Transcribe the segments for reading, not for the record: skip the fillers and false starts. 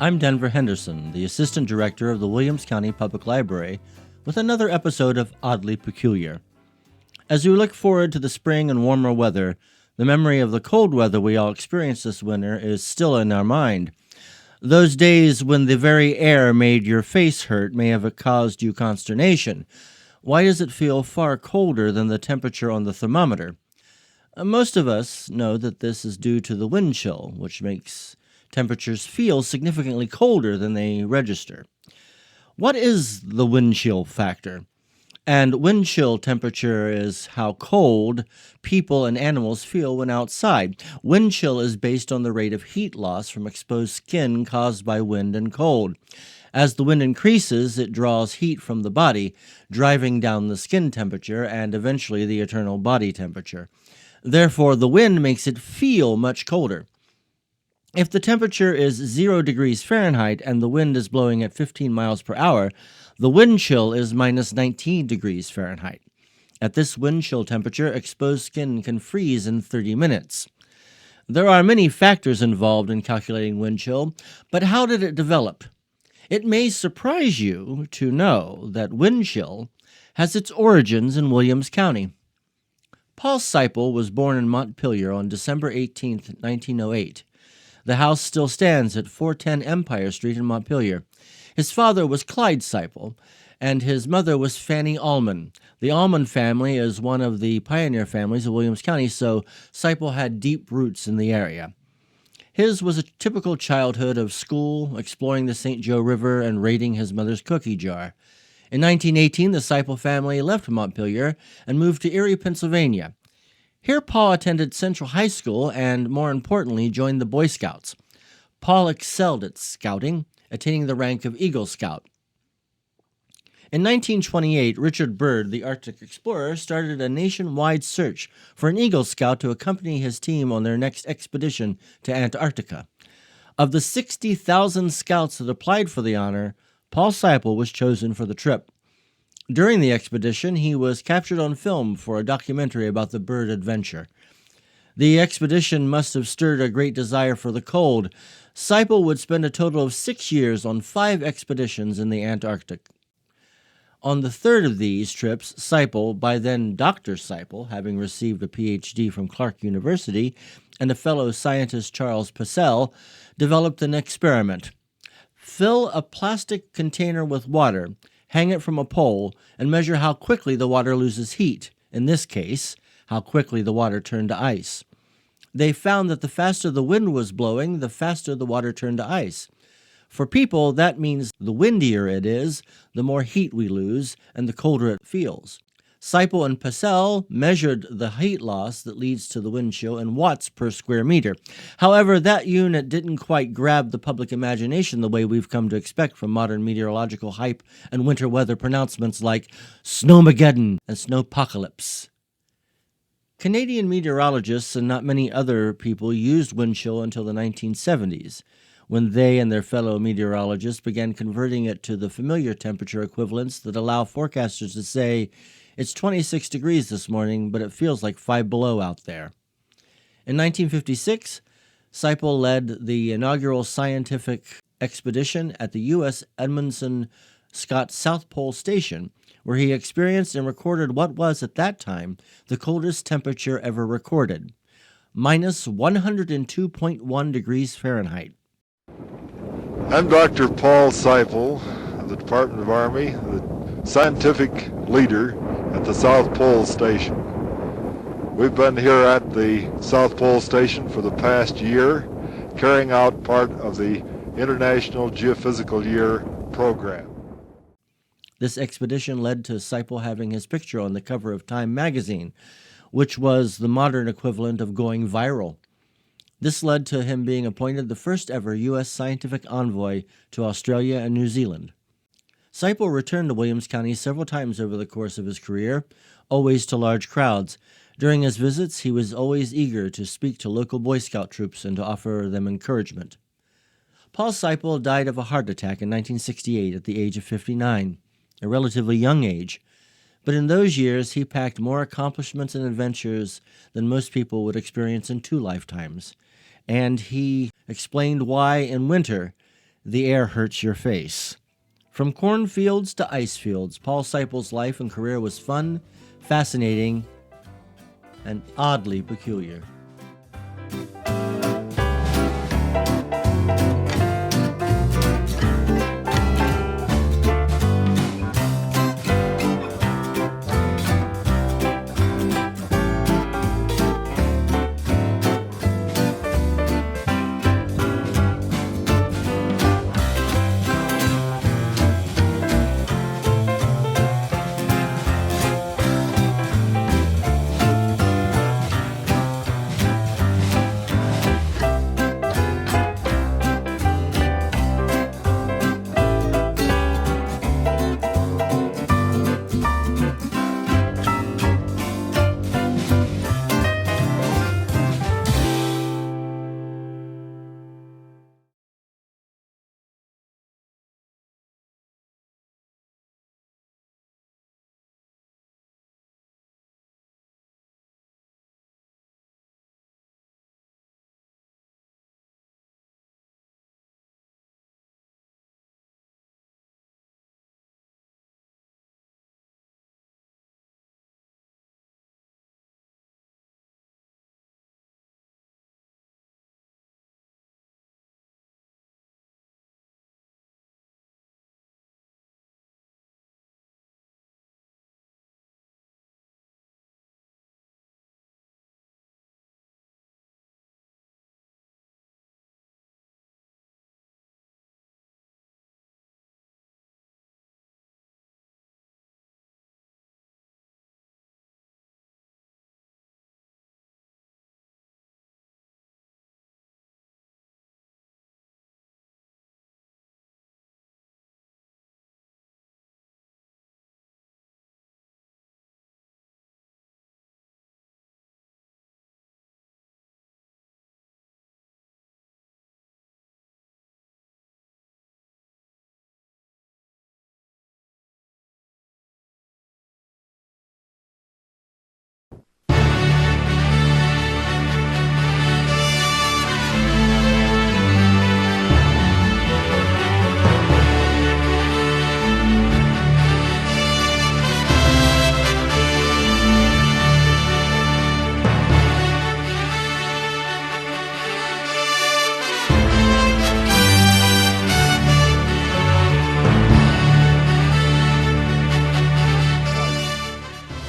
I'm Denver Henderson, the Assistant Director of the Williams County Public Library, with another episode of Oddly Peculiar. As we look forward to the spring and warmer weather, the memory of the cold weather we all experienced this winter is still in our mind. Those days when the very air made your face hurt may have caused you consternation. Why does it feel far colder than the temperature on the thermometer? Most of us know that this is due to the wind chill, which makes temperatures feel significantly colder than they register. What is the wind chill factor? And wind chill temperature is how cold people and animals feel when outside. Wind chill is based on the rate of heat loss from exposed skin caused by wind and cold. As the wind increases, it draws heat from the body, driving down the skin temperature and eventually the eternal body temperature. Therefore, the wind makes it feel much colder. If the temperature is 0 degrees Fahrenheit and the wind is blowing at 15 miles per hour, the wind chill is minus 19 degrees Fahrenheit. At this wind chill temperature, exposed skin can freeze in 30 minutes. There are many factors involved in calculating wind chill, but how did it develop? It may surprise you to know that wind chill has its origins in Williams County. Paul Siple was born in Montpelier on December 18, 1908. The house still stands at 410 Empire Street in Montpelier. His father was Clyde Siple, and his mother was Fanny Allman. The Allman family is one of the pioneer families of Williams County, so Siple had deep roots in the area. His was a typical childhood of school, exploring the St. Joe River, and raiding his mother's cookie jar. In 1918, the Siple family left Montpelier and moved to Erie, Pennsylvania. Here, Paul attended Central High School and, more importantly, joined the Boy Scouts. Paul excelled at scouting, attaining the rank of Eagle Scout. In 1928, Richard Byrd, the Arctic explorer, started a nationwide search for an Eagle Scout to accompany his team on their next expedition to Antarctica. Of the 60,000 scouts that applied for the honor, Paul Siple was chosen for the trip. During the expedition, he was captured on film for a documentary about the Byrd adventure. The expedition must have stirred a great desire for the cold. Siple would spend a total of 6 years on 5 expeditions in the Antarctic. On the third of these trips, Siple, by then Dr. Siple, having received a Ph.D. from Clark University, and a fellow scientist Charles Purcell, developed an experiment. Fill a plastic container with water, hang it from a pole, and measure how quickly the water loses heat, in this case, how quickly the water turned to ice. They found that the faster the wind was blowing, the faster the water turned to ice. For people, that means the windier it is, the more heat we lose, and the colder it feels. Siple and Purcell measured the heat loss that leads to the wind chill in watts per square meter. However, that unit didn't quite grab the public imagination the way we've come to expect from modern meteorological hype and winter weather pronouncements like snowmageddon and snowpocalypse. Canadian meteorologists and not many other people used wind chill until the 1970s, when they and their fellow meteorologists began converting it to the familiar temperature equivalents that allow forecasters to say, "It's 26 degrees this morning, but it feels like 5 below out there." In 1956, Siple led the inaugural scientific expedition at the U.S. Edmundson Scott South Pole Station, where he experienced and recorded what was, at that time, the coldest temperature ever recorded, minus 102.1 degrees Fahrenheit. I'm Dr. Paul Siple of the Department of Army, the scientific leader at the South Pole Station. We've been here at the South Pole Station for the past year, carrying out part of the International Geophysical Year program. This expedition led to Siple having his picture on the cover of Time magazine, which was the modern equivalent of going viral. This led to him being appointed the first ever U.S. scientific envoy to Australia and New Zealand. Siple returned to Williams County several times over the course of his career, always to large crowds. During his visits, he was always eager to speak to local Boy Scout troops and to offer them encouragement. Paul Siple died of a heart attack in 1968 at the age of 59, a relatively young age, but in those years he packed more accomplishments and adventures than most people would experience in 2 lifetimes, and he explained why in winter the air hurts your face. From cornfields to ice fields, Paul Siple's life and career was fun, fascinating, and oddly peculiar.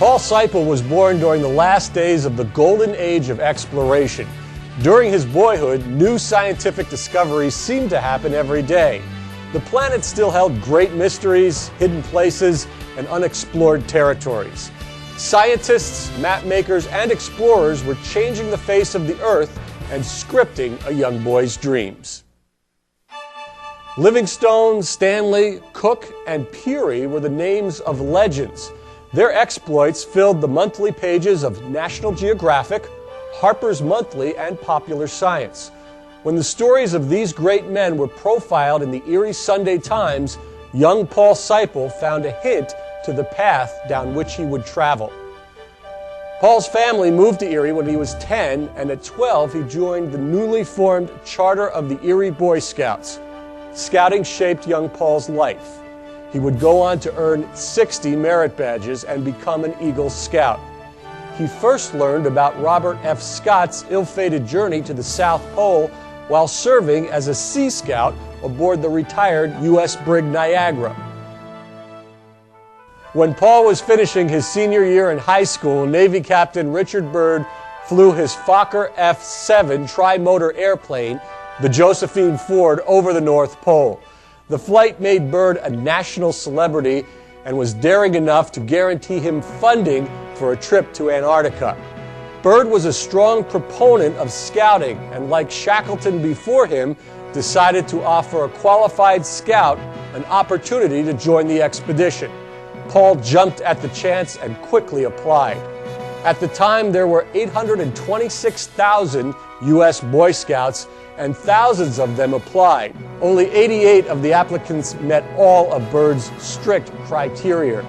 Paul Siple was born during the last days of the golden age of exploration. During his boyhood, new scientific discoveries seemed to happen every day. The planet still held great mysteries, hidden places, and unexplored territories. Scientists, mapmakers, and explorers were changing the face of the Earth and scripting a young boy's dreams. Livingstone, Stanley, Cook, and Peary were the names of legends. Their exploits filled the monthly pages of National Geographic, Harper's Monthly, and Popular Science. When the stories of these great men were profiled in the Erie Sunday Times, young Paul Siple found a hint to the path down which he would travel. Paul's family moved to Erie when he was 10, and at 12 he joined the newly formed Charter of the Erie Boy Scouts. Scouting shaped young Paul's life. He would go on to earn 60 merit badges and become an Eagle Scout. He first learned about Robert F. Scott's ill-fated journey to the South Pole while serving as a Sea Scout aboard the retired U.S. brig Niagara. When Paul was finishing his senior year in high school, Navy Captain Richard Byrd flew his Fokker F-7 tri-motor airplane, the Josephine Ford, over the North Pole. The flight made Byrd a national celebrity and was daring enough to guarantee him funding for a trip to Antarctica. Byrd was a strong proponent of scouting and, like Shackleton before him, decided to offer a qualified scout an opportunity to join the expedition. Paul jumped at the chance and quickly applied. At the time, there were 826,000 U.S. Boy Scouts, and thousands of them applied. Only 88 of the applicants met all of Byrd's strict criteria.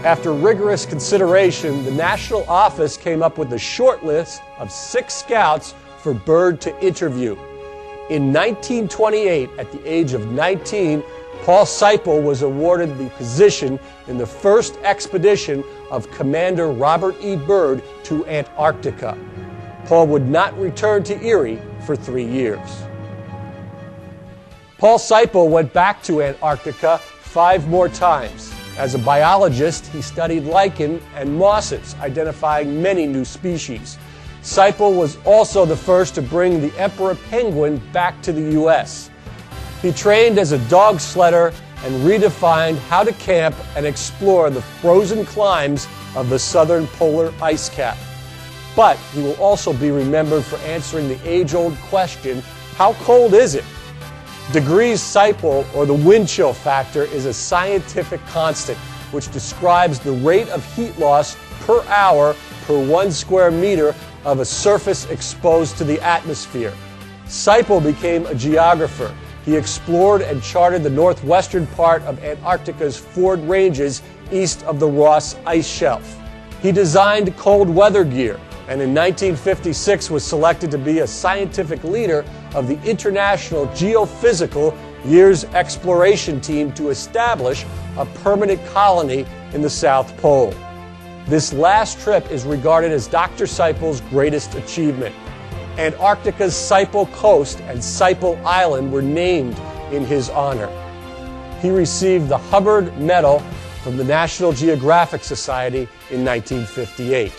After rigorous consideration, the national office came up with a short list of 6 scouts for Byrd to interview. In 1928, at the age of 19, Paul Siple was awarded the position in the first expedition of Commander Robert E. Byrd to Antarctica. Paul would not return to Erie for 3 years. Paul Siple went back to Antarctica 5 more times. As a biologist, he studied lichen and mosses, identifying many new species. Siple was also the first to bring the emperor penguin back to the U.S. He trained as a dog sledder and redefined how to camp and explore the frozen climes of the southern polar ice cap. But he will also be remembered for answering the age-old question, how cold is it? Degrees Siple, or the wind chill factor, is a scientific constant which describes the rate of heat loss per hour per 1 square meter of a surface exposed to the atmosphere. Siple became a geographer. He explored and charted the northwestern part of Antarctica's Ford Ranges east of the Ross Ice Shelf. He designed cold weather gear, and in 1956 was selected to be a scientific leader of the International Geophysical Years Exploration Team to establish a permanent colony in the South Pole. This last trip is regarded as Dr. Siple's greatest achievement. Antarctica's Siple Coast and Siple Island were named in his honor. He received the Hubbard Medal from the National Geographic Society in 1958.